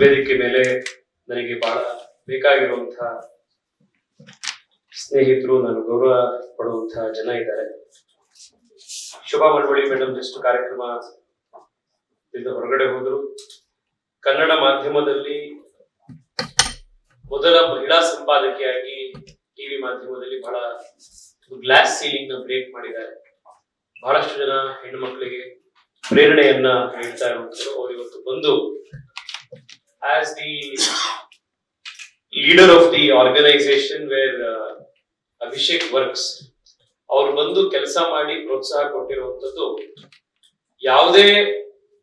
ವೇದಿಕೆ ಮೇಲೆ ನನಗೆ ಬಹಳ ಬೇಕಾಗಿರುವಂತಹ ಸ್ನೇಹಿತರು, ನಾನು ಗೌರವ ಪಡುವಂತಹ ಜನ ಇದ್ದಾರೆ. ಶೋಭಾ ಮಳವಳ್ಳಿ ಮೇಡಮ್ ಜಸ್ಟ್ ಕಾರ್ಯಕ್ರಮ ಹೊರಗಡೆ ಹೋದ್ರು. ಕನ್ನಡ ಮಾಧ್ಯಮದಲ್ಲಿ ಮೊದಲ ಮಹಿಳಾ ಸಂಪಾದಕಿಯಾಗಿ ಟಿವಿ ಮಾಧ್ಯಮದಲ್ಲಿ ಬಹಳ ಗ್ಲಾಸ್ ಸೀಲಿಂಗ್ ನ ಬ್ರೇಕ್ ಮಾಡಿದ್ದಾರೆ. ಬಹಳಷ್ಟು ಜನ ಹೆಣ್ಣು ಮಕ್ಕಳಿಗೆ ಪ್ರೇರಣೆಯನ್ನ ನೀಡ್ತಾ ಇರುವಂತರು. ಅವರು ಇವತ್ತು ಬಂದು as the leader of the organisation where Abhishek works, ಅವ್ರು ಬಂದು ಕೆಲಸ ಮಾಡಿ ಪ್ರೋತ್ಸಾಹ ಕೊಟ್ಟಿರುವಂತದ್ದು ಯಾವುದೇ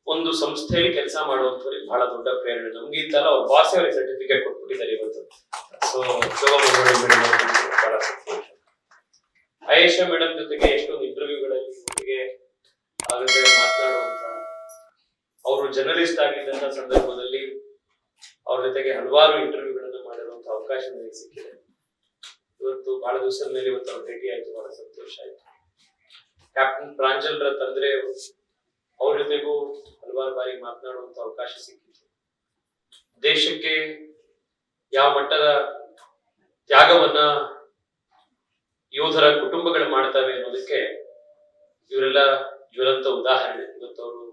ಒಂದು ಸಂಸ್ಥೆಯಲ್ಲಿ ಕೆಲಸ ಮಾಡುವಂತವ್ರಿಗೆ ಬಹಳ ದೊಡ್ಡ ಪ್ರೇರಣೆ. ನಮ್ಗೆ ಇತ್ತಲ್ಲ, ಅವ್ರ ಬಾಸ್ ಅವರಿಗೆ ಸರ್ಟಿಫಿಕೇಟ್ ಕೊಟ್ಬಿಟ್ಟಿದ್ದಾರೆ ಇವತ್ತು. ಸೊ ಬಹಳ ಸಂತೋಷ. ಆಯೇಷಾ ಮೇಡಮ್ ಜೊತೆಗೆ ಎಷ್ಟೊಂದು ಇಂಟರ್ವ್ಯೂಗಳಲ್ಲಿ ಜೊತೆಗೆ ಆಗುತ್ತೆ ಮಾತನಾಡುವಂತ, ಅವರು ಜರ್ನಲಿಸ್ಟ್ ಆಗಿದ್ದಂತ ಸಂದರ್ಭದಲ್ಲಿ ಅವ್ರ ಜೊತೆಗೆ ಹಲವಾರು ಇಂಟರ್ವ್ಯೂಗಳನ್ನು ಮಾಡಿರುವಂತ ಅವಕಾಶ ನನಗೆ ಸಿಕ್ಕಿದೆ. ಇವತ್ತು ಬಹಳ ದಿವಸದ ಮೇಲೆ ಇವತ್ತು ಅವ್ರ ಭೇಟಿ ಆಯ್ತು, ಬಹಳ ಸಂತೋಷ ಆಯ್ತು. ಕ್ಯಾಪ್ಟನ್ ಪ್ರಾಂಜಲ್ರ ತಂದ್ರೆ ಅವ್ರ ಜೊತೆಗೂ ಹಲವಾರು ಬಾರಿ ಮಾತನಾಡುವಂತ ಅವಕಾಶ ಸಿಕ್ಕಿತ್ತು. ದೇಶಕ್ಕೆ ಯಾವ ಮಟ್ಟದ ತ್ಯಾಗವನ್ನ ಯೋಧರ ಕುಟುಂಬಗಳು ಮಾಡ್ತವೆ ಅನ್ನೋದಕ್ಕೆ ಇವರೆಲ್ಲ ಜ್ವಲಂತ ಉದಾಹರಣೆ. ಇವತ್ತು ಅವರು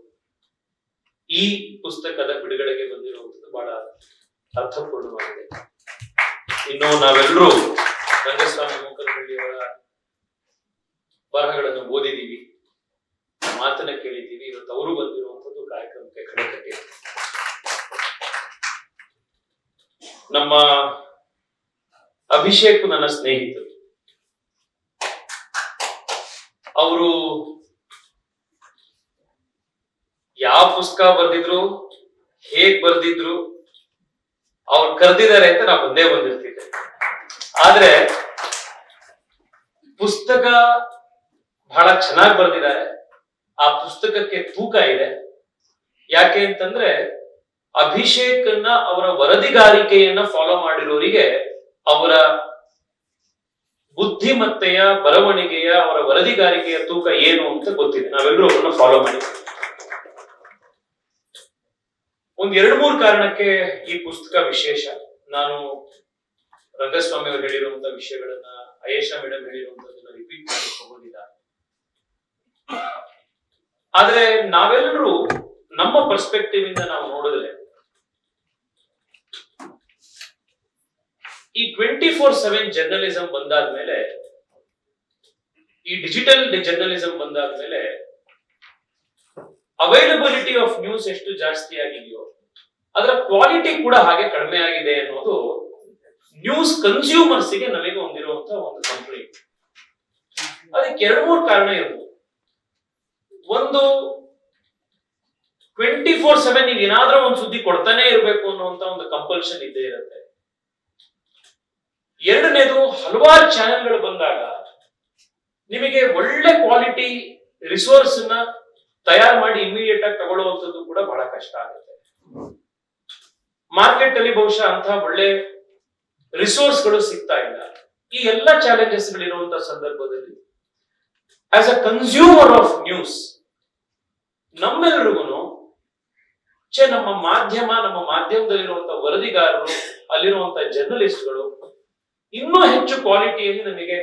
ಈ ಪುಸ್ತಕದ ಬಿಡುಗಡೆಗೆ ಬಂದಿರುವಂತದ್ದು ಬಹಳ ಅರ್ಥಪೂರ್ಣವಾಗಿದೆ. ಇನ್ನು ನಾವೆಲ್ಲರೂ ರಂಗಸ್ವಾಮಿ ಮೂಕನಹಳ್ಳಿಯವರ ಬರಹಗಳನ್ನು ಓದಿದೀವಿ, ಮಾತನ್ನ ಕೇಳಿದ್ದೀವಿ. ಇವತ್ತು ಅವರು ಬಂದಿರುವಂತದ್ದು ಕಾರ್ಯಕ್ರಮಕ್ಕೆ ಕಡೆ ಕಟ್ಟಿ. ನಮ್ಮ ಅಭಿಷೇಕ್ ನನ್ನ ಸ್ನೇಹಿತರು. ಅವರು ಯಾವ ಪುಸ್ತಕ ಬರ್ದಿದ್ರು, ಹೇಗ್ ಬರ್ದಿದ್ರು, ಅವ್ರು ಕರೆದಿದ್ದಾರೆ ಅಂತ ನಾವು ಬಂದೇ ಬಂದಿರ್ತಿದ್ದೆ. ಆದ್ರೆ ಪುಸ್ತಕ ಬಹಳ ಚೆನ್ನಾಗಿ ಬರ್ದಿದ್ದಾರೆ. ಆ ಪುಸ್ತಕಕ್ಕೆ ತೂಕ ಇದೆ. ಯಾಕೆ ಅಂತಂದ್ರೆ ಅಭಿಷೇಕನ್ನ ಅವರ ವರದಿಗಾರಿಕೆಯನ್ನ ಫಾಲೋ ಮಾಡಿರೋರಿಗೆ ಅವರ ಬುದ್ಧಿಮತ್ತೆಯ, ಬರವಣಿಗೆಯ, ಅವರ ವರದಿಗಾರಿಕೆಯ ತೂಕ ಏನು ಅಂತ ಗೊತ್ತಿದೆ. ನಾವೆಲ್ಲರೂ ಅವರನ್ನ ಫಾಲೋ ಮಾಡಿದ್ದೀವಿ. ಒಂದ್ 2-3 ಕಾರಣಕ್ಕೆ ಈ ಪುಸ್ತಕ ವಿಶೇಷ. ನಾನು ರಂಗಸ್ವಾಮಿ ಅವರು ಹೇಳಿರುವಂತ ವಿಷಯಗಳನ್ನ, ಆಯೇಷಾ ಮೇಡಮ್ ಹೇಳಿರುವಂತದನ್ನ ರಿಪೀಟ್ ಮಾಡಲಿಕ್ಕೆ ಹೋಗೋದಿಲ್ಲ. ಆದ್ರೆ ನಾವೆಲ್ಲರೂ ನಮ್ಮ ಪರ್ಸ್ಪೆಕ್ಟಿವ್ ಇಂದ ನಾವು ನೋಡಿದ್ರೆ ಈ 24/7 ಜರ್ನಲಿಸಂ ಬಂದಾದ್ಮೇಲೆ, ಈ ಡಿಜಿಟಲ್ ಜರ್ನಲಿಸಂ ಬಂದಾದ್ಮೇಲೆ ಅವೈಲಬಿಲಿಟಿ ಆಫ್ ನ್ಯೂಸ್ ಎಷ್ಟು ಜಾಸ್ತಿ ಆಗಿದೆಯೋ ಅದರ ಕ್ವಾಲಿಟಿ ಕೂಡ ಹಾಗೆ ಕಡಿಮೆ ಆಗಿದೆ ಅನ್ನೋದು ನ್ಯೂಸ್ ಕನ್ಸ್ಯೂಮರ್ಸ್ ಗೆ ನಮಗೆ ಹೊಂದಿರುವಂತ ಒಂದು ಕಂಪ್ಲೇಂಟ್. ಅದಕ್ಕೆ 2-3 ಕಾರಣ ಇರ್ಬೋದು. ಒಂದು, 24/7 ನೀವು ಏನಾದ್ರೂ ಒಂದು ಸುದ್ದಿ ಕೊಡ್ತಾನೆ ಇರಬೇಕು ಅನ್ನುವಂತ ಒಂದು ಕಂಪಲ್ಷನ್ ಇದ್ದೇ ಇರುತ್ತೆ. 2ನೇದು, ಹಲವಾರು ಚಾನೆಲ್ಗಳು ಬಂದಾಗ ನಿಮಗೆ ಒಳ್ಳೆ ಕ್ವಾಲಿಟಿ ರಿಸೋರ್ಸ್ ನ ತಯಾರು ಮಾಡಿ ಇಮಿಡಿಯೇಟ್ ಆಗಿ ತಗೊಳ್ಳುವಂಥದ್ದು ಕೂಡ ಬಹಳ ಕಷ್ಟ ಆಗುತ್ತೆ. ಮಾರ್ಕೆಟ್ ಅಲ್ಲಿ ಬಹುಶಃ ಅಂತಹ ಒಳ್ಳೆ ರಿಸೋರ್ಸ್ಗಳು ಸಿಗ್ತಾ ಇಲ್ಲ. ಈ ಎಲ್ಲ ಚಾಲೆಂಜಸ್ ಗಳಿರುವಂತಹ ಸಂದರ್ಭದಲ್ಲಿ as a consumer of news ನಮ್ಮೆಲ್ಲರಿಗೂ ನಮ್ಮ ಮಾಧ್ಯಮದಲ್ಲಿರುವಂತಹ ವರದಿಗಾರರು, ಅಲ್ಲಿರುವಂತಹ ಜರ್ನಲಿಸ್ಟ್ಗಳು ಇನ್ನೂ ಹೆಚ್ಚು ಕ್ವಾಲಿಟಿಯಲ್ಲಿ ನಮಗೆ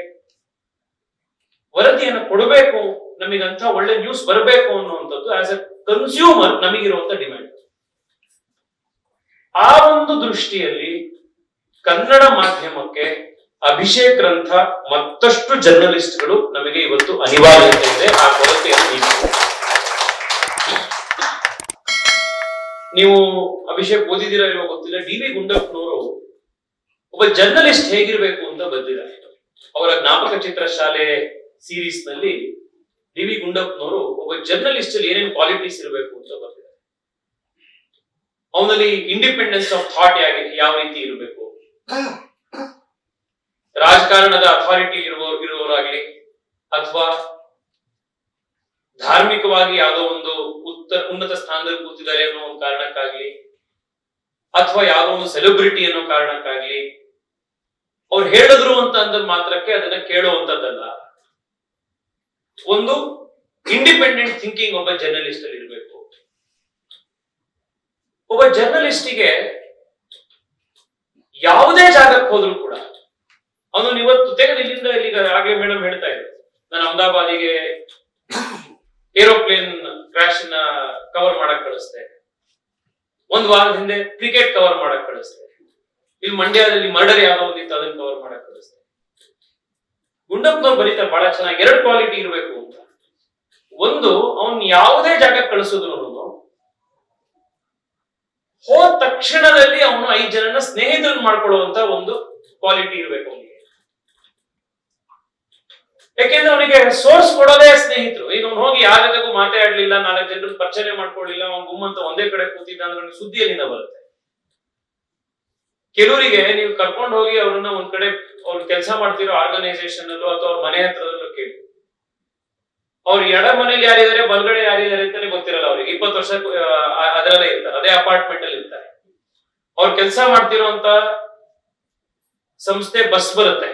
ವರದಿಯನ್ನು ಕೊಡಬೇಕು, ನಮಗಂತ ಒಳ್ಳೆ ನ್ಯೂಸ್ ಬರಬೇಕು ಅನ್ನುವಂಥದ್ದು ಆಸ್ ಅ ಕನ್ಸ್ಯೂಮರ್ ನಮಗಿರುವಂತ ಡಿಮ್ಯಾಂಡ್. ಆ ಒಂದು ದೃಷ್ಟಿಯಲ್ಲಿ ಕನ್ನಡ ಮಾಧ್ಯಮಕ್ಕೆ ಅಭಿಷೇಕ್ ರಂಥ ಮತ್ತಷ್ಟು ಜರ್ನಲಿಸ್ಟ್ಗಳು ನಮಗೆ ಇವತ್ತು ಅನಿವಾರ್ಯತೆ ಇದೆ. ಆ ಕೊರತೆಯನ್ನು ನೀವು ಅಭಿಷೇಕ್ ಓದಿದಿರ ಇಲ್ವೋ ಗೊತ್ತಿಲ್ಲ, ಡಿ ವಿ ಗುಂಡಪ್ಪನವರು ಒಬ್ಬ ಜರ್ನಲಿಸ್ಟ್ ಹೇಗಿರ್ಬೇಕು ಅಂತ ಬಂದಿದ್ದಾರೆ. ಅವರ ಜ್ಞಾಪಕ ಚಿತ್ರ ಶಾಲೆ ಸೀರೀಸ್ ನಲ್ಲಿ ಡಿ ವಿ ಗುಂಡಪ್ಪನವರು ಒಬ್ಬ ಜರ್ನಲಿಸ್ಟ್ ಅಲ್ಲಿ ಏನೇನು ಕ್ವಾಲಿಟೀಸ್ ಇರಬೇಕು ಅಂತ ಬಂದಿದ್ದಾರೆ. ಅವನಲ್ಲಿ ಇಂಡಿಪೆಂಡೆನ್ಸ್ ಆಫ್ ಥಾಟ್ ಯಾವ ರೀತಿ ಇರಬೇಕು, ರಾಜಕಾರಣದ ಅಥಾರಿಟಿ ಇರುವವರಾಗಲಿ ಅಥವಾ ಧಾರ್ಮಿಕವಾಗಿ ಯಾವುದೋ ಒಂದು ಉನ್ನತ ಸ್ಥಾನದಲ್ಲಿ ಕೂತಿದ್ದಾರೆ ಅನ್ನೋ ಒಂದು ಕಾರಣಕ್ಕಾಗ್ಲಿ ಅಥವಾ ಯಾವುದೋ ಒಂದು ಸೆಲೆಬ್ರಿಟಿ ಅನ್ನೋ ಕಾರಣಕ್ಕಾಗ್ಲಿ ಅವ್ರು ಹೇಳಿದ್ರು ಅಂತ ಅಂದ ಮಾತ್ರಕ್ಕೆ ಅದನ್ನ ಕೇಳುವಂತದ್ದಲ್ಲ. ಒಂದು ಇಂಡಿಪೆಂಡೆಂಟ್ ಥಿಂಕಿಂಗ್ ಒಬ್ಬ ಜರ್ನಲಿಸ್ಟ್ ಅಲ್ಲಿ ಇರಬೇಕು. ಒಬ್ಬ ಜರ್ನಲಿಸ್ಟಿಗೆ ಯಾವುದೇ ಜಾಗಕ್ಕೆ ಹೋದ್ರು ಕೂಡ ಅವನು ಇವತ್ತು ತೆಗೆದು ಇಲ್ಲಿಂದ ಇಲ್ಲಿಗ ಆಗ್ಲೇ ಮೇಡಮ್ ಹೇಳ್ತಾ ಇದ್ರು, ನಾನು ಅಹಮದಾಬಾದಿಗೆ ಏರೋಪ್ಲೇನ್ ಕ್ರಾಶ್ ನ ಕವರ್ ಮಾಡಕ್ ಕಳಿಸ್ತೆ, ಒಂದ್ ವಾರದ ಹಿಂದೆ ಕ್ರಿಕೆಟ್ ಕವರ್ ಮಾಡಕ್ ಕಳಿಸ್ತೆ, ಇಲ್ಲಿ ಮಂಡ್ಯದಲ್ಲಿ ಮರ್ಡರ್ ಯಾವ್ದೋ ಒಂದಿತ್ತು ಅದನ್ನ ಕವರ್ ಮಾಡಕ್ ಕಳಿಸ್ತೆ. ಗುಂಡಪ್ಪನವ್ರು ಬರೀತಾರೆ ಬಹಳ ಚೆನ್ನಾಗಿ, ಎರಡು ಕ್ವಾಲಿಟಿ ಇರಬೇಕು ಅಂತ. ಒಂದು, ಅವನ್ ಯಾವುದೇ ಜಾಗಕ್ಕೆ ಕಳಿಸಿದ್ರು ಹೋದ ತಕ್ಷಣದಲ್ಲಿ ಅವನು 5 ಜನನ ಸ್ನೇಹಿತರನ್ನ ಮಾಡ್ಕೊಳ್ಳುವಂತ ಒಂದು ಕ್ವಾಲಿಟಿ ಇರ್ಬೇಕು ಅವನಿಗೆ. ಯಾಕೆಂದ್ರೆ ಅವನಿಗೆ ಸೋರ್ಸ್ ಕೊಡೋದೇ ಸ್ನೇಹಿತರು. ಈಗ ಅವ್ನು ಹೋಗಿ ಯಾರ ಜೊತೆಗೂ ಮಾತಾಡ್ಲಿಲ್ಲ, 4 ಜನರು ಪರಿಚಯ ಮಾಡ್ಕೊಳ್ಳಿಲ್ಲ, ಅವ್ನು ಗುಮ್ಮಂತ ಒಂದೇ ಕಡೆ ಕೂತಿದ್ದ ಅಂದ್ರೆ ಅವ್ನಿಗೆ ಸುದ್ದಿ ಎಲ್ಲಿಂದ ಬರುತ್ತೆ? ಕೆಲವರಿಗೆ ನೀವು ಕರ್ಕೊಂಡು ಹೋಗಿ ಅವ್ರನ್ನ ಒಂದ್ ಕಡೆ ಅವ್ರು ಕೆಲಸ ಮಾಡ್ತಿರೋ ಆರ್ಗನೈಸೇಷನ್ ಅಲ್ಲೋ ಅಥವಾ ಅವ್ರ ಮನೆ ಹತ್ರದಲ್ಲೋ ಕೇಳಿ, ಅವ್ರು ಎಡ ಮನೇಲಿ ಯಾರಿದ್ದಾರೆ ಬಲಗಡೆ ಯಾರಿದ್ದಾರೆ ಅಂತಾನೆ ಗೊತ್ತಿರಲ್ಲ ಅವ್ರಿಗೆ. 20 ವರ್ಷ ಅದರಲ್ಲೇ ಇರ್ತಾರೆ, ಅದೇ ಅಪಾರ್ಟ್ಮೆಂಟ್ ಅಲ್ಲಿ ಇರ್ತಾರೆ. ಅವ್ರು ಕೆಲಸ ಮಾಡ್ತಿರೋಂತ ಸಂಸ್ಥೆ ಬಸ್ ಬರುತ್ತೆ.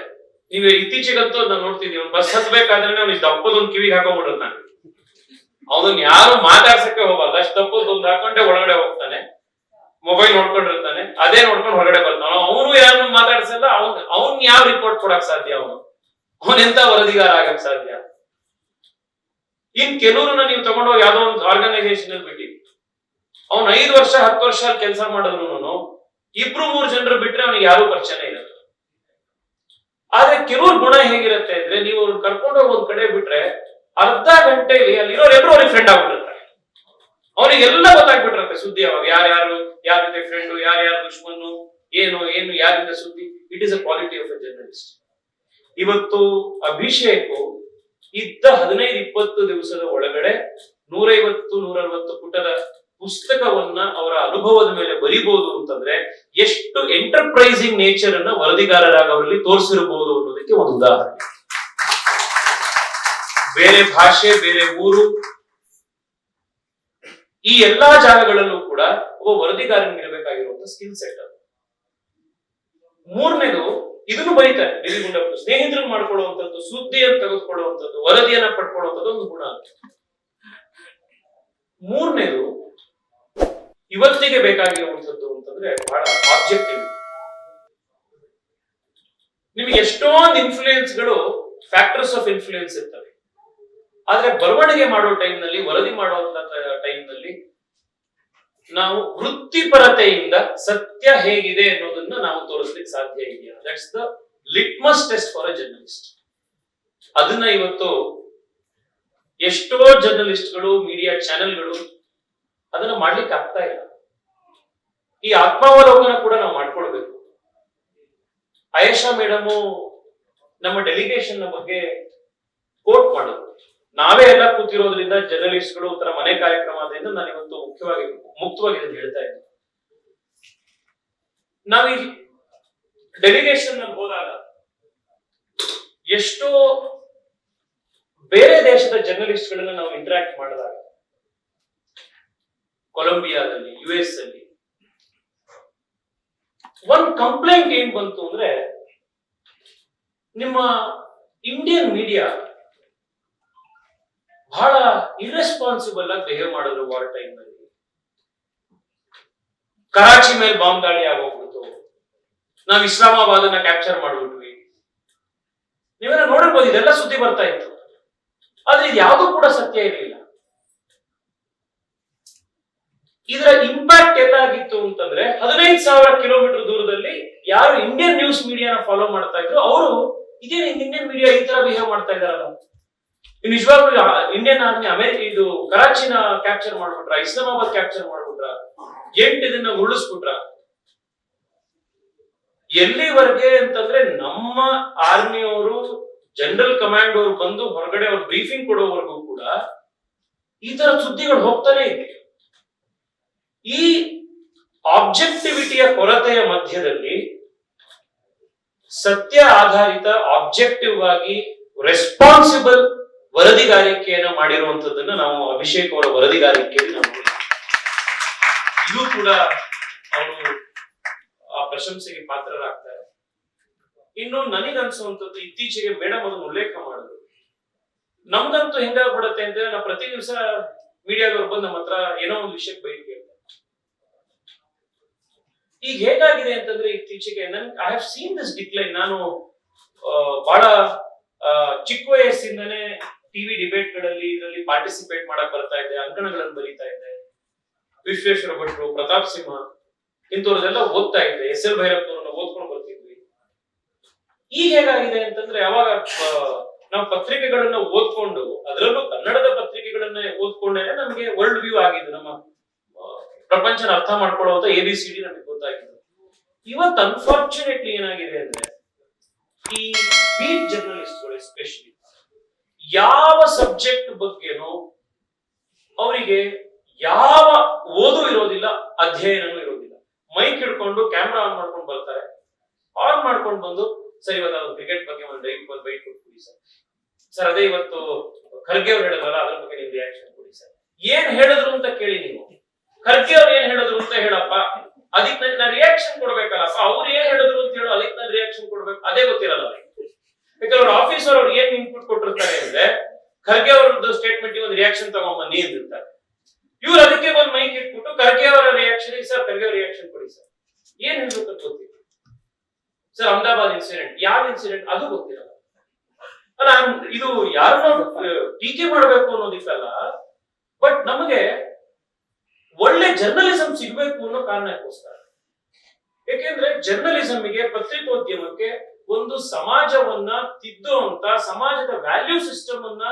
ನೀವು ಇತ್ತೀಚೆಗಂತೂ ನಾನು ನೋಡ್ತಿದ್ದೀವಿ, ಅವ್ನು ಬಸ್ ಹತ್ಬೇಕಾದ್ರೆ ಅವ್ನಿಗೆ ದಪ್ಪದೊಂದು ಕಿವಿಗೆ ಹಾಕೊಂಡ್ಬಿಡುತ್ತಾನೆ. ಅವನನ್ನ ಯಾರು ಮಾತಾಡ್ಸಕ್ಕೆ ಹೋಗಲ್ಲ, ಅಷ್ಟು ದಪ್ಪದೊಂದು ಹಾಕೊಂಡೆ ಒಳಗಡೆ ಹೋಗ್ತಾನೆ, ಮೊಬೈಲ್ ನೋಡ್ಕೊಂಡಿರ್ತಾನೆ, ಅದೇ ನೋಡ್ಕೊಂಡು ಹೊರಗಡೆ ಬರ್ತಾನೆ. ಅವನು ಯಾರನ್ನು ಮಾತಾಡ್ಸಲ್ಲ, ಅವ್ನ್ ಯಾವ ರಿಪೋರ್ಟ್ ಕೊಡಕ್ ಸಾಧ್ಯ? ಅವನೆಂತ ವರದಿಗಾರ ಆಗಕ್ ಸಾಧ್ಯ? ಇನ್ ಕೆಲವ್ರನ್ನ ನೀವು ತಗೊಂಡೋಗಿ ಯಾವ್ದೋ ಒಂದು ಆರ್ಗನೈಸೇಷನ್ ಅಲ್ಲಿ ಬಿಟ್ಟಿ, ಅವ್ನು 5 ವರ್ಷ 10 ವರ್ಷ ಅಲ್ಲಿ ಕೆಲಸ ಮಾಡಿದ್ರು 2-3 ಜನರು ಬಿಟ್ರೆ ಅವನಿಗೆ ಯಾರು ಪರಿಚಯನೇ ಇರಲ್ಲ. ಆದ್ರೆ ಕೆಲವ್ರ ಗುಣ ಹೇಗಿರುತ್ತೆ ಅಂದ್ರೆ, ನೀವು ಅವ್ರನ್ನ ಕರ್ಕೊಂಡೋಗಿ ಒಂದ್ ಕಡೆ ಬಿಟ್ರೆ ಅರ್ಧ ಗಂಟೆಯಲ್ಲಿ ಅಲ್ಲಿರೋರೆಲ್ಲರೂ ಅವ್ರಿಗೆ ಫ್ರೆಂಡ್ ಆಗ್ಬಿಟ್ಟಿರ್ತಾರೆ. ಅವನಿಗೆಲ್ಲ ಗೊತ್ತಾಗ್ಬಿಟ್ಟಿರುತ್ತೆ ಸುದ್ದಿ, ಅವಾಗ ಯಾರ್ಯಾರು ಯಾರ ಜೊತೆ ಫ್ರೆಂಡು, ಯಾರ್ಯಾರು ದುಶ್ಮನ್ನು, ಏನು ಯಾರಿಂದ ಸುದ್ದಿ. It is a quality of A journalist. ಇವತ್ತು ಅಭಿಷೇಕ್ ಇದ್ದ 15-20 ದಿವಸದ ಒಳಗಡೆ 150-160 ಪುಟದ ಪುಸ್ತಕವನ್ನ ಅವರ ಅನುಭವದ ಮೇಲೆ ಬರಿಬಹುದು ಅಂತಂದ್ರೆ ಎಷ್ಟು ಎಂಟರ್ಪ್ರೈಸಿಂಗ್ ನೇಚರ್ ಅನ್ನ ವರದಿಗಾರರಾಗ ಅವರಲ್ಲಿ ತೋರಿಸಿರಬಹುದು ಅನ್ನೋದಕ್ಕೆ ಒಂದು ಉದಾಹರಣೆ. ಬೇರೆ ಭಾಷೆ, ಬೇರೆ ಊರು, ಈ ಎಲ್ಲಾ ಜಾಗಗಳಲ್ಲೂ ಕೂಡ ಒಬ್ಬ ವರದಿಗಾರನಿಗಿರಬೇಕಾಗಿರುವಂತ ಸ್ಕಿಲ್ ಸೆಟ್ ಅದು. ಮೂರನೇದು, ಇದನ್ನು ಬರೀತಾರೆ ಬಿಲಿಗುಂಡಪ್ಪರು, ಸ್ನೇಹಿತರನ್ನು ಮಾಡ್ಕೊಳ್ಳುವಂಥದ್ದು, ಸುದ್ದಿಯನ್ನು ತೆಗೆದುಕೊಳ್ಳುವಂಥದ್ದು, ವರದಿಯನ್ನ ಪಡ್ಕೊಳ್ಳುವಂಥದ್ದು ಒಂದು ಗುಣ. ಮೂರನೇದು ಇವತ್ತಿಗೆ ಬೇಕಾಗಿರುವಂಥದ್ದು ಅಂತಂದ್ರೆ ಬಹಳ ಆಬ್ಜೆಕ್ಟಿವ್. ನಿಮಗೆ ಎಷ್ಟೊಂದು ಇನ್ಫ್ಲೂಯೆನ್ಸ್ಗಳು, ಫ್ಯಾಕ್ಟರ್ಸ್ ಆಫ್ ಇನ್ಫ್ಲೂಯೆನ್ಸ್ ಇರ್ತವೆ. ಆದ್ರೆ ಬರವಣಿಗೆ ಮಾಡೋ ಟೈಮ್ ನಲ್ಲಿ, ವರದಿ ಮಾಡುವಂತ ಟೈಮ್ ನಲ್ಲಿ ನಾವು ವೃತ್ತಿಪರತೆಯಿಂದ ಸತ್ಯ ಹೇಗಿದೆ ಅನ್ನೋದನ್ನ ನಾವು ತೋರಿಸ್ಲಿಕ್ಕೆ ಸಾಧ್ಯ ಇದೆಯಾ? That's the litmus test for a journalist. ಅದನ್ನ ಇವತ್ತು ಎಷ್ಟೋ ಜರ್ನಲಿಸ್ಟ್ಗಳು, ಮೀಡಿಯಾ ಚಾನೆಲ್ಗಳು ಅದನ್ನ ಮಾಡ್ಲಿಕ್ಕೆ ಆಗ್ತಾ ಇಲ್ಲ. ಈ ಆತ್ಮಾವಲೋಕನ ಕೂಡ ನಾವು ಮಾಡ್ಕೊಳ್ಬೇಕು. ಆಯೇಷಾ ಮೇಡಮು ನಮ್ಮ ಡೆಲಿಗೇಷನ್ ಬಗ್ಗೆ ಕೋಟ್ ಮಾಡೋದು, ನಾವೇ ಎಲ್ಲ ಕೂತಿರೋದ್ರಿಂದ ಜರ್ನಲಿಸ್ಟ್ಗಳು ಒಂಥರ ಮನೆ ಕಾರ್ಯಕ್ರಮ ಆದ್ರಿಂದ ನಾನು ಇವತ್ತು ಮುಕ್ತವಾಗಿ ಇದನ್ನು ಹೇಳ್ತಾ ಇದ್ದೀನಿ. ನಾವು ಈ ಡೆಲಿಗೇಷನ್ ನಲ್ಲಿ ಹೋದಾಗ ಎಷ್ಟೋ ಬೇರೆ ದೇಶದ ಜರ್ನಲಿಸ್ಟ್ ಗಳನ್ನ ನಾವು ಇಂಟರಾಕ್ಟ್ ಮಾಡಿದಾಗ, ಕೊಲಂಬಿಯಾದಲ್ಲಿ, US ಅಲ್ಲಿ ಒಂದ್ ಕಂಪ್ಲೇಂಟ್ ಏನ್ ಬಂತು ಅಂದ್ರೆ, ನಿಮ್ಮ ಇಂಡಿಯನ್ ಮೀಡಿಯಾ ಬಹಳ ಇರ್ರೆಸ್ಪಾನ್ಸಿಬಲ್ ಆಗಿ ಬಿಹೇವ್ ಮಾಡಿದ್ರು ವಾರ್ ಟೈಮ್ ನಲ್ಲಿ. ಕರಾಚಿ ಮೇಲೆ ಬಾಂಬ್ ದಾಳಿ ಆಗೋಗ್ಬಿಡ್ತು, ನಾವು ಇಸ್ಲಾಮಾಬಾದನ್ನ ಕ್ಯಾಪ್ಚರ್ ಮಾಡ್ಬಿಟ್ವಿ. ನೀವೆಲ್ಲ ನೋಡಿರ್ಬೋದು, ಇದೆಲ್ಲ ಸುದ್ದಿ ಬರ್ತಾ ಇತ್ತು. ಆದ್ರೆ ಇದು ಯಾವುದೂ ಕೂಡ ಸತ್ಯ ಇರಲಿಲ್ಲ. ಇದರ ಇಂಪ್ಯಾಕ್ಟ್ ಎಲ್ಲಾಗಿತ್ತು ಅಂತಂದ್ರೆ, 15,000 ಕಿಲೋಮೀಟರ್ ದೂರದಲ್ಲಿ ಯಾರು ಇಂಡಿಯನ್ ನ್ಯೂಸ್ ಮೀಡಿಯಾನ ಫಾಲೋ ಮಾಡ್ತಾ ಇದ್ರು ಅವರು, ಇದೇನು ಇಂಡಿಯನ್ ಮೀಡಿಯಾ ಈ ತರ ಬಿಹೇವ್ ಮಾಡ್ತಾ ಇದಾರಲ್ಲ, ನಿಜವಾಗ್ಲೂ ಇಂಡಿಯನ್ ಆರ್ಮಿ ಇದು ಕರಾಚಿನ ಕ್ಯಾಪ್ಚರ್ ಮಾಡ್ಬಿಟ್ರ, ಇಸ್ಲಾಮಾಬಾದ್ ಕ್ಯಾಪ್ಚರ್ ಮಾಡ್ಬಿಟ್ರ, 8 ಇದನ್ನ ಉರುಳಿಸ್ಬಿಟ್ರ. ಎಲ್ಲಿವರೆಗೆ ಅಂತಂದ್ರೆ, ನಮ್ಮ ಆರ್ಮಿಯವರು, ಜನರಲ್ ಕಮಾಂಡ್ ಅವರು ಬಂದು ಹೊರಗಡೆ ಅವ್ರು ಬ್ರೀಫಿಂಗ್ ಕೊಡೋವರೆಗೂ ಕೂಡ ಈ ತರ ಸುದ್ದಿಗಳು ಹೋಗ್ತಾನೆ ಇದೆ. ಈ ಆಬ್ಜೆಕ್ಟಿವಿಟಿಯ ಕೊರತೆಯ ಮಧ್ಯದಲ್ಲಿ ಸತ್ಯ ಆಧಾರಿತ, ಆಬ್ಜೆಕ್ಟಿವ್ ಆಗಿ ರೆಸ್ಪಾನ್ಸಿಬಲ್ ವರದಿಗಾರಿಕೆಯನ್ನು ಮಾಡಿರುವಂತದ್ದನ್ನ ನಾವು ಅಭಿಷೇಕ್ ಅವರ ವರದಿಗಾರಿಕೆಯಲ್ಲಿ ನಾವು ಇದು ಕೂಡ ಅವರು ಆ ಪ್ರಶಂಸೆಗೆ ಪಾತ್ರರಾಗ್ತಾರೆ. ಇನ್ನು ನನಗನ್ಸುವಂಥದ್ದು, ಇತ್ತೀಚೆಗೆ ಮೇಡಮ್ ಅದನ್ನು ಉಲ್ಲೇಖ ಮಾಡಿದ್ರು, ನಮ್ದಂತೂ ಹೆಂಗಾಗ್ಬಿಡತ್ತೆ ಅಂದ್ರೆ, ನಾವು ಪ್ರತಿ ದಿವಸ ಮೀಡಿಯಾದವ್ರು ಬಂದು ನಮ್ಮ ಹತ್ರ ಏನೋ ಒಂದು ವಿಷಯಕ್ಕೆ ಬೈಕ್ ಕೇಳ್ತಾರೆ. ಈಗ ಹೇಗಾಗಿದೆ ಅಂತಂದ್ರೆ ಇತ್ತೀಚೆಗೆ I have seen this decline. ನಾನು ಬಹಳ ಚಿಕ್ಕ ವಯಸ್ಸಿಂದನೇ ಟಿವಿ ಡಿಬೇಟ್ ಗಳಲ್ಲಿ ಇದರಲ್ಲಿ ಪಾರ್ಟಿಸಿಪೇಟ್ ಮಾಡಕ್ ಬರ್ತಾ ಇದ್ದೆ, ಅಂಕಣಗಳನ್ನು ಬರೀತಾ ಇದ್ದೆ. ವಿಶ್ವೇಶ್ವರ ಭಟ್ರು, ಪ್ರತಾಪ್ ಸಿಂಹ ಇಂಥವ್ರದೆಲ್ಲ ಓದ್ತಾ ಇದ್ದೆ, ಎಸ್ ಎಲ್ ಭೈರಪ್ಪನವ್ರನ್ನ ಓದ್ಕೊಂಡು ಬರ್ತಿದ್ವಿ. ಈಗ ಹೇಗಾಗಿದೆ ಅಂತಂದ್ರೆ ಅವಾಗ ನಾವು ಪತ್ರಿಕೆಗಳನ್ನ ಓದ್ಕೊಂಡು, ಅದರಲ್ಲೂ ಕನ್ನಡದ ಪತ್ರಿಕೆಗಳನ್ನ ಓದ್ಕೊಂಡೇನೆ ನಮಗೆ ವರ್ಲ್ಡ್ ವ್ಯೂ ಆಗಿದ್ದು, ನಮ್ಮ ಪ್ರಪಂಚನ ಅರ್ಥ ಮಾಡ್ಕೊಳ್ಳುವಂತ ABCD ನಮಗೆ ಗೊತ್ತಾಗಿದೆ. ಇವತ್ತು ಅನ್ಫಾರ್ಚುನೇಟ್ಲಿ ಏನಾಗಿದೆ ಅಂದ್ರೆ ಈ ಬೀಟ್ ಜರ್ನಲಿಸ್ಟ್ಗಳು ಎಸ್ಪೆಷಲಿ ಯಾವ ಸಬ್ಜೆಕ್ಟ್ ಬಗ್ಗೆನೂ ಅವರಿಗೆ ಯಾವ ಓದು ಇರೋದಿಲ್ಲ, ಅಧ್ಯಯನನೂ ಇರೋದಿಲ್ಲ. ಮೈಕ್ ಹಿಡ್ಕೊಂಡು ಕ್ಯಾಮ್ರಾ ಆನ್ ಮಾಡ್ಕೊಂಡು ಬರ್ತಾರೆ, ಆನ್ ಮಾಡ್ಕೊಂಡು ಬಂದು ಸರ್ ಇವತ್ತು ಅವ್ರು ಕ್ರಿಕೆಟ್ ಬಗ್ಗೆ ಒಂದು ಬೈಟ್ ಕೊಟ್ಬಿಡಿ ಸರ್ ಅದೇ ಇವತ್ತು ಖರ್ಗೆ ಅವ್ರು ಹೇಳಿದ್ರಲ್ಲ ಅದ್ರ ಬಗ್ಗೆ ನಿಮ್ ರಿಯಾಕ್ಷನ್ ಕೊಡಿ ಸರ್. ಏನ್ ಹೇಳಿದ್ರು ಅಂತ ಕೇಳಿ ನೀವು, ಖರ್ಗೆ ಅವ್ರು ಏನ್ ಹೇಳಿದ್ರು ಅಂತ ಹೇಳಪ್ಪ, ಅದಕ್ಕೆ ನಾನು ರಿಯಾಕ್ಷನ್ ಕೊಡ್ಬೇಕಲ್ಲಪ್ಪ. ಅವ್ರು ಏನ್ ಹೇಳಿದ್ರು ಅಂತ ಹೇಳು, ಅದಕ್ಕೆ ನಾನು ರಿಯಾಕ್ಷನ್ ಕೊಡ್ಬೇಕು, ಅದೇ ಗೊತ್ತಿರಲ್ಲ ಅವ್ರಿಗೆ. ಯಾಕಂದ್ರೆ ಅವ್ರ ಆಫೀಸರ್ ಅವ್ರು ಏನ್ ಇನ್ಪುಟ್ ಕೊಟ್ಟಿರ್ತಾರೆ ಅಂದ್ರೆ ಖರ್ಗೆ ಅವ್ರದ್ದು ಸ್ಟೇಟ್ಮೆಂಟ್ ಒಂದು ರಿಯಾಕ್ಷನ್ ತಗೊಂಬನ್ನಿ ಅಂದಿರ್ತಾರೆ. ಇವ್ರು ಅದಕ್ಕೆ ಒಂದು ಮೈಕ್ ಇಟ್ಬಿಟ್ಟು ಖರ್ಗೆ ಅವರ ರಿಯಾಕ್ಷನ್ ಸರ್ ಖರ್ಗೆ ಅವ್ರ ರಿಯಾಕ್ಷನ್ ಕೊಡಿ ಸರ್. ಏನ್ ಹೇಳ್ಬೇಕು ಅಂತ ಗೊತ್ತಿಲ್ಲ ಸರ್. ಅಹಮದಾಬಾದ್ ಇನ್ಸಿಡೆಂಟ್, ಯಾವ ಇನ್ಸಿಡೆಂಟ್ ಅದು ಗೊತ್ತಿರಲ್ಲ. ಇದು ಯಾರನ್ನ ಟೀಕೆ ಮಾಡಬೇಕು ಅನ್ನೋದಿಕ್ಕಲ್ಲ, ಬಟ್ ನಮಗೆ ಒಳ್ಳೆ ಜರ್ನಲಿಸಂ ಸಿಗ್ಬೇಕು ಅನ್ನೋ ಕಾರಣಕ್ಕೋಸ್ಕರ. ಯಾಕೆಂದ್ರೆ ಜರ್ನಲಿಸಂಗೆ, ಪತ್ರಿಕೋದ್ಯಮಕ್ಕೆ ಒಂದು ಸಮಾಜವನ್ನ ತಿದ್ದುವಂತ, ಸಮಾಜದ ವ್ಯಾಲ್ಯೂ ಸಿಸ್ಟಮ್ ಅನ್ನ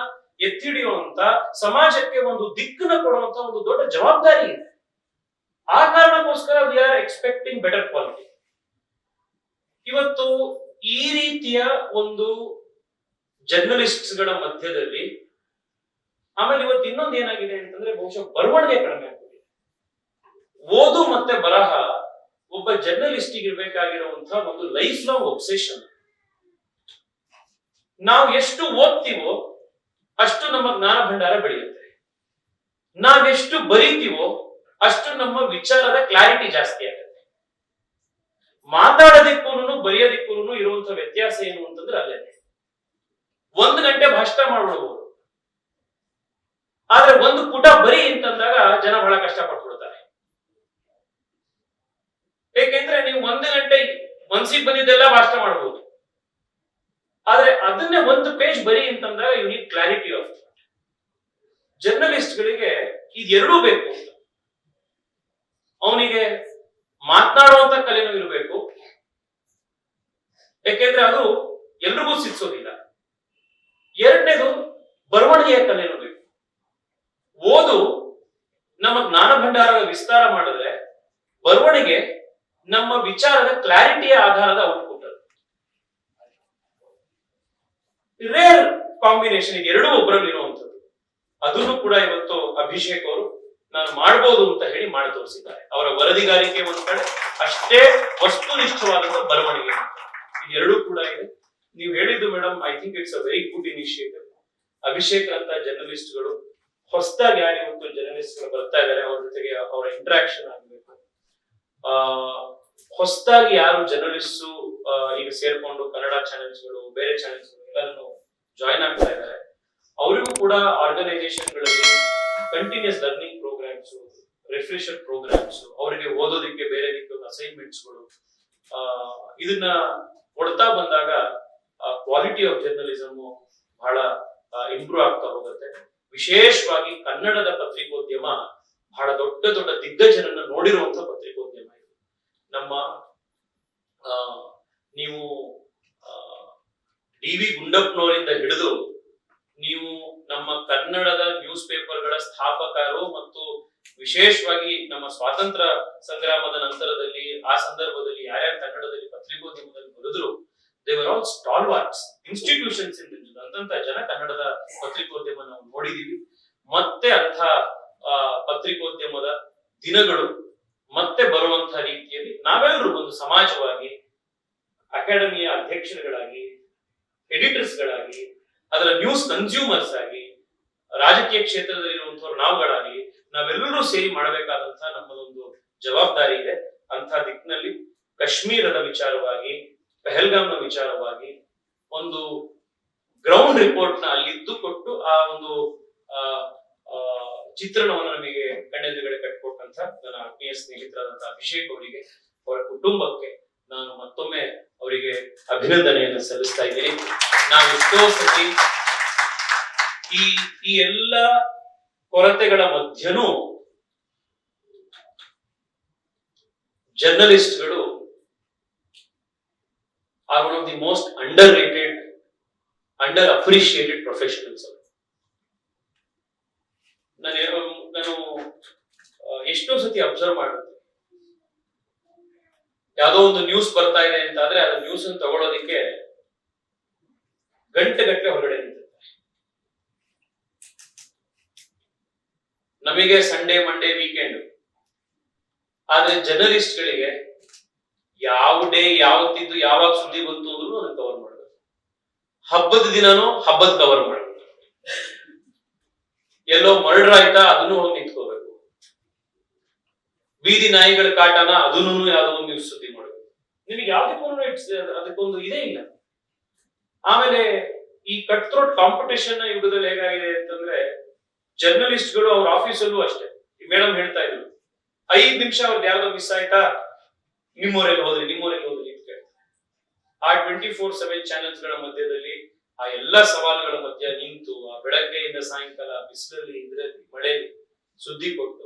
ಎತ್ತಿಡಿಯುವಂತ, ಸಮಾಜಕ್ಕೆ ಒಂದು ದಿಕ್ಕನ್ನ ಕೊಡುವಂತ ಒಂದು ದೊಡ್ಡ ಜವಾಬ್ದಾರಿ ಇದೆ. ಆ ಕಾರಣಕ್ಕೋಸ್ಕರ we are expecting better quality. ಇವತ್ತು ಈ ರೀತಿಯ ಒಂದು ಜರ್ನಲಿಸ್ಟ್ಸ್ ಗಳ ಮಧ್ಯದಲ್ಲಿ ಆಮೇಲೆ ಇವತ್ತು ಇನ್ನೊಂದು ಏನಾಗಿದೆ ಅಂತಂದ್ರೆ ಬಹುಶಃ ಬರವಣಿಗೆ ಕಡಿಮೆ ಆಗಿದೆ. ಓದು ಮತ್ತೆ ಬರಹ ಒಬ್ಬ ಜರ್ನಲಿಸ್ಟಿಗೆ ಇರ್ಬೇಕಾಗಿರುವಂತಹ ಒಂದು ಲೈಫ್ ಲಾಂಗ್ ಒಬ್ಸೆಷನ್. ನಾವು ಎಷ್ಟು ಓದ್ತೀವೋ ಅಷ್ಟು ನಮ್ಮ ಜ್ಞಾನ ಭಂಡಾರ ಬೆಳೆಯುತ್ತೆ. ನಾವೆಷ್ಟು ಬರೀತೀವೋ ಅಷ್ಟು ನಮ್ಮ ವಿಚಾರದ ಕ್ಲಾರಿಟಿ ಜಾಸ್ತಿ ಆಗುತ್ತೆ. ಮಾತಾಡೋದಿಕ್ಕೂ ಬರೆಯೋದಿಕ್ಕೂ ಇರುವಂತಹ ವ್ಯತ್ಯಾಸ ಏನು ಅಂತಂದ್ರೆ ಅಲ್ಲೇ 1 ಗಂಟೆ ಭಾಷಣ ಮಾಡ್ಬಿಡ್ಬೋದು, ಆದ್ರೆ ಒಂದು ಪುಟ ಬರಿ ಅಂತಂದಾಗ ಜನ ಬಹಳ ಕಷ್ಟಪಟ್ಬಿಡ್ತಾರೆ. ಏಕೆಂದ್ರೆ ನೀವು 1 ಗಂಟೆ ಮನ್ಸಿಗೆ ಬಂದಿದ್ದೆಲ್ಲ ಭಾಷಣ ಮಾಡ್ಬೋದು, ಆದ್ರೆ ಅದನ್ನೇ 1 ಪೇಜ್ ಬರಿ ಅಂತಂದಾಗ you need clarity of thought. ಜರ್ನಲಿಸ್ಟ್ ಗಳಿಗೆ ಇದೆರಡೂ ಬೇಕು. ಅವನಿಗೆ ಮಾತನಾಡುವಂತ ಕಲೆನೂ ಇರಬೇಕು, ಯಾಕೆಂದ್ರೆ ಅದು ಎಲ್ರಿಗೂ ಸಿಕ್ಸೋದಿಲ್ಲ. ಎರಡನೇದು ಬರವಣಿಗೆಯ ಕಲೆನೂ ಬೇಕು. ಓದು ನಮ್ಮ ಜ್ಞಾನ ಭಂಡಾರದ ವಿಸ್ತಾರ ಮಾಡಿದ್ರೆ, ಬರವಣಿಗೆ ನಮ್ಮ ವಿಚಾರದ ಕ್ಲಾರಿಟಿಯ ಆಧಾರದ ಔಟ್ಪುಟ್. ಅದು ರೇರ್ ಕಾಂಬಿನೇಷನ್, ಇದು ಎರಡೂ ಒಬ್ಬರಲ್ಲಿ ಇರುವಂತದ್ದು. ಅದನ್ನು ಕೂಡ ಇವತ್ತು ಅಭಿಷೇಕ್ ಅವರು ನಾನು ಮಾಡಬಹುದು ಅಂತ ಹೇಳಿ ಮಾಡಿ ತೋರಿಸಿದ್ದಾರೆ. ಅವರ ವರದಿಗಾರಿಕೆ ಒಂದ್ ಕಡೆ, ಅಷ್ಟೇ ವಸ್ತುನಿಷ್ಠವಾದಂತ ಬರವಣಿಗೆ, ಇದೆರಡೂ ಕೂಡ ಇದೆ. ನೀವು ಹೇಳಿದ್ದು madam, I think it's a very good initiative. Abhishek ಅಂತ ಜರ್ನಲಿಸ್ಟ್ಗಳು ಹೊಸದಾಗಿ ಯಾರು ಇವತ್ತು ಜರ್ನಲಿಸ್ಟ್ಗಳು ಬರ್ತಾ ಇದ್ದಾರೆ, ಅವ್ರ ಜೊತೆಗೆ ಅವರ ಇಂಟ್ರಾಕ್ಷನ್ ಆಗಬೇಕು. ಹೊಸದಾಗಿ ಯಾರು ಜರ್ನಲಿಸ್ಟ್ ಈಗ ಸೇರ್ಕೊಂಡು ಕನ್ನಡ ಚಾನೆಲ್ಸ್ಗಳು, ಬೇರೆ ಚಾನೆಲ್ಸ್ಗಳು ಎಲ್ಲರನ್ನು ಜಾಯಿನ್ ಆಗ್ತಾ ಇದ್ದಾರೆ, ಅವರಿಗೂ ಕೂಡ ಆರ್ಗನೈಸೇಷನ್ಗಳಲ್ಲಿ continuous learning programmes, refresher programmes, ಅವರಿಗೆ ಓದೋದಕ್ಕೆ ಬೇರೆ ರೀತಿಯ ಅಸೈನ್ಮೆಂಟ್ಸ್ಗಳು, ಇದನ್ನ ಕೊಡ್ತಾ ಬಂದಾಗ ಕ್ವಾಲಿಟಿ ಆಫ್ ಜರ್ನಲಿಸಮ್ ಬಹಳ ಇಂಪ್ರೂವ್ ಆಗ್ತಾ ಹೋಗುತ್ತೆ. ವಿಶೇಷವಾಗಿ ಕನ್ನಡದ ಪತ್ರಿಕೋದ್ಯಮ ಬಹಳ ದೊಡ್ಡ ದೊಡ್ಡ ದಿಗ್ಗಜರನ್ನ ನೋಡಿರುವಂತಹ ಪತ್ರಿಕೋದ್ಯಮ ಇದು. ನಮ್ಮ ನೀವು ಡಿ ವಿ ಗುಂಡಪ್ಪನವರಿಂದ ಹಿಡಿದು ನೀವು ನಮ್ಮ ಕನ್ನಡದ ನ್ಯೂಸ್ ಪೇಪರ್ಗಳ ಸ್ಥಾಪಕರು ಮತ್ತು ವಿಶೇಷವಾಗಿ ನಮ್ಮ ಸ್ವಾತಂತ್ರ್ಯ ಸಂಗ್ರಾಮದ ನಂತರದಲ್ಲಿ ಆ ಸಂದರ್ಭದಲ್ಲಿ ಯಾರ್ಯಾರು ಕನ್ನಡದಲ್ಲಿ ಪತ್ರಿಕೋದ್ಯಮದಲ್ಲಿ ಬರೆದ್ರು, they were all stalwarts institutions in the ಅಂತಂತ ಜನ ಕನ್ನಡದ ಪತ್ರಿಕೋದ್ಯಮ ನಾವು ನೋಡಿದೀವಿ. ಮತ್ತೆ ಅಂಥ ಪತ್ರಿಕೋದ್ಯಮದ ದಿನಗಳು ಮತ್ತೆ ಬರುವಂತಹ ರೀತಿಯಲ್ಲಿ ನಾವೆಲ್ಲರೂ ಒಂದು ಸಮಾಜವಾಗಿ, ಅಕಾಡೆಮಿಯ ಅಧ್ಯಕ್ಷರುಗಳಾಗಿ, ಎಡಿಟರ್ಸ್ ಗಳಾಗಿ, ಅದರ ನ್ಯೂಸ್ ಕನ್ಸ್ಯೂಮರ್ಸ್ ಆಗಿ, ರಾಜಕೀಯ ಕ್ಷೇತ್ರದಲ್ಲಿರುವಂತವ್ರು ನಾವುಗಳಾಗಿ ನಾವೆಲ್ಲರೂ ಸೇರಿ ಮಾಡಬೇಕಾದಂತಹ ನಮ್ಮದೊಂದು ಜವಾಬ್ದಾರಿ ಇದೆ. ಅಂತ ದಿಕ್ಕಿನಲ್ಲಿ ಕಾಶ್ಮೀರದ ವಿಚಾರವಾಗಿ, ಪಹಲ್ಗಾಮ್ನ ವಿಚಾರವಾಗಿ ಒಂದು ಗ್ರೌಂಡ್ ರಿಪೋರ್ಟ್ ನ ಅಲ್ಲಿದ್ದು ಕೊಟ್ಟು ಆ ಒಂದು ಚಿತ್ರಣವನ್ನು ನಮಗೆ ಕಣ್ಣೆದುರುಗಡೆ ಕಟ್ಟಿಕೊಟ್ಟಂತ ನನ್ನ ಆತ್ಮೀಯ ಸ್ನೇಹಿತರಾದಂತಹ ಅಭಿಷೇಕ್ ಅವರಿಗೆ, ಅವರ ಕುಟುಂಬಕ್ಕೆ ನಾನು ಮತ್ತೊಮ್ಮೆ ಅವರಿಗೆ ಅಭಿನಂದನೆಯನ್ನು ಸಲ್ಲಿಸ್ತಾ ಇದ್ದೀನಿ. ನಾವು ಎಷ್ಟೋ ಸತಿ ಈ ಎಲ್ಲ ಕೊರತೆಗಳ ಮಧ್ಯನೂ ಜರ್ನಲಿಸ್ಟ್ಗಳು are one of the most underrated, underappreciated professionals. ನಾನು ಎಷ್ಟೋ ಸತಿ ಅಬ್ಸರ್ವ್ ಮಾಡುತ್ತೆ, ಯಾವುದೋ ಒಂದು ನ್ಯೂಸ್ ಬರ್ತಾ ಇದೆ ಅಂತ ಆದ್ರೆ ಅದು ನ್ಯೂಸ್ ಅನ್ನು ತಗೊಳ್ಳೋದಿಕ್ಕೆ ಗಂಟೆಗಟ್ಟಲೆ ಹೊರಗಡೆ ನಿಂತಿರ್ತಾರೆ. ನಮಗೆ ಸಂಡೇ ಮಂಡೇ ವೀಕೆಂಡ್, ಆದ್ರೆ ಜರ್ನಲಿಸ್ಟ್ ಗಳಿಗೆ ಯಾವ ಡೇ ಯಾವತ್ತಿದ್ದು ಯಾವಾಗ ಸುದ್ದಿ ಬಂತು ಅಂದ್ರೂ ಅದನ್ನ ಕವರ್ ಮಾಡಬೇಕು. ಹಬ್ಬದ ದಿನನೂ ಹಬ್ಬದ ಕವರ್ ಮಾಡಬೇಕು. ಎಲ್ಲೋ ಮರ್ಡರ್ ಆಯ್ತಾ ಅದನ್ನು ಹೋಗಿ ನಿಂತ್ಕೋಬೇಕು. ಬೀದಿ ನಾಯಿಗಳ ಕಾಟನ ಅದನ್ನು ಯಾವ್ದೋ ಒಂದು ನ್ಯೂಸ್ ಸುದ್ದಿ ಮಾಡಬೇಕು. ನಿಮಗೆ ಅದಕ್ಕೊಂದು ಇದೇ ಇಲ್ಲ. ಆಮೇಲೆ ಈ ಕಟ್ ಥ್ರೋಟ್ ಕಾಂಪಿಟೇಷನ್ ಯುಗದಲ್ಲಿ ಹೇಗಾಗಿದೆ ಅಂತಂದ್ರೆ, ಜರ್ನಲಿಸ್ಟ್ಗಳು ಅವ್ರ ಆಫೀಸಲ್ಲೂ ಅಷ್ಟೇ, ಮೇಡಮ್ ಹೇಳ್ತಾ ಇದ್ರು, 5 ನಿಮಿಷ ಅವ್ರದ್ದು ಯಾವ್ದೋ ಮಿಸ್ ಆಯ್ತಾ, ನಿಮ್ಮೂರಲ್ಲಿ ಹೋದ್ರಿ ಅಂತ ಕೇಳ್ತಾರೆ. ಆ 24/7 ಚಾನೆಲ್ಸ್ ಗಳ ಮಧ್ಯದಲ್ಲಿ ಆ ಎಲ್ಲಾ ಸವಾಲುಗಳ ಮಧ್ಯ ನಿಂತು ಆ ಬೆಳಗ್ಗೆಯಿಂದ ಸಾಯಂಕಾಲ ಬಿಸಿಲಲ್ಲಿ ಇದರಲ್ಲಿ ಮಳೆಯಲ್ಲಿ ಸುದ್ದಿ ಕೊಟ್ಟು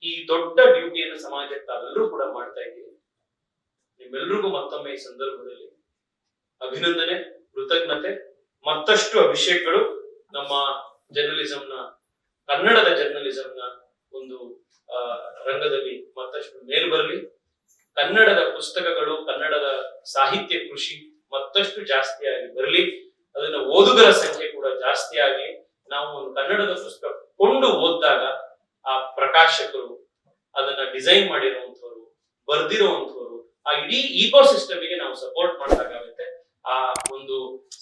ಈ ದೊಡ್ಡ ಡ್ಯೂಟಿಯನ್ನು ಸಮಾಜಕ್ಕೆ ತಾವೆಲ್ಲರೂ ಕೂಡ ಮಾಡ್ತಾ ಇದ್ದೀವಿ. ನಿಮ್ಮೆಲ್ಲರಿಗೂ ಮತ್ತೊಮ್ಮೆ ಈ ಸಂದರ್ಭದಲ್ಲಿ ಅಭಿನಂದನೆ, ಕೃತಜ್ಞತೆ. ಮತ್ತಷ್ಟು ಅಭಿಷೇಕಗಳು ನಮ್ಮ ಜರ್ನಲಿಸಂನ, ಕನ್ನಡದ ಜರ್ನಲಿಸಂನ ಒಂದು ರಂಗದಲ್ಲಿ ಮತ್ತಷ್ಟು ಮೇಲ್ ಬರಲಿ. ಕನ್ನಡದ ಪುಸ್ತಕಗಳು, ಕನ್ನಡದ ಸಾಹಿತ್ಯ ಕೃಷಿ ಮತ್ತಷ್ಟು ಜಾಸ್ತಿಯಾಗಿ ಬರಲಿ. ಅದನ್ನ ಓದುಗರ ಸಂಖ್ಯೆ ಕೂಡ ಜಾಸ್ತಿ ಆಗಿ ನಾವು ಒಂದು ಕನ್ನಡದ ಪುಸ್ತಕ ಕೊಂಡು ಓದಿದಾಗ ಆ ಪ್ರಕಾಶಕರು, ಅದನ್ನ ಡಿಸೈನ್ ಮಾಡಿರುವಂತವ್ರು, ಬರ್ದಿರುವಂತವ್ರು, ಆ ಇಡೀ ಇಕೋಸಿಸ್ಟಮ್ಗೆ ನಾವು ಸಪೋರ್ಟ್ ಮಾಡಿದಾಗುತ್ತೆ. ಆ ಒಂದು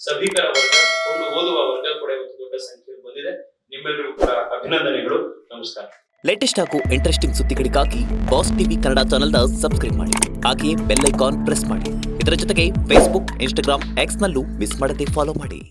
ಸಭಿಕರ ವರ್ಗ, ಕೊಂಡು ಓದುವ ವರ್ಗ ಕೂಡ ಇವತ್ತು ದೊಡ್ಡ ಸಂಖ್ಯೆಯಲ್ಲಿ ಬಂದಿದೆ. ನಿಮ್ಮೆಲ್ಲರಿಗೂ ಕೂಡ ಅಭಿನಂದನೆಗಳು. ನಮಸ್ಕಾರ. ಲೇಟೆಸ್ಟ್ ಹಾಗೂ ಇಂಟ್ರೆಸ್ಟಿಂಗ್ ಸುದ್ದಿಗಳಿಗಾಗಿ ಬಾಸ್ ಟಿವಿ ಕನ್ನಡ ಚಾನೆಲ್ನ ಸಬ್ಸ್ಕ್ರೈಬ್ ಮಾಡಿ. ಹಾಗೆಯೇ ಬೆಲ್ ಐಕಾನ್ ಪ್ರೆಸ್ ಮಾಡಿ. ಇದರ ಜೊತೆಗೆ ಫೇಸ್ಬುಕ್, ಇನ್ಸ್ಟಾಗ್ರಾಮ್, ಎಕ್ಸ್ ನಲ್ಲೂ ಮಿಸ್ ಮಾಡದೆ ಫಾಲೋ ಮಾಡಿ.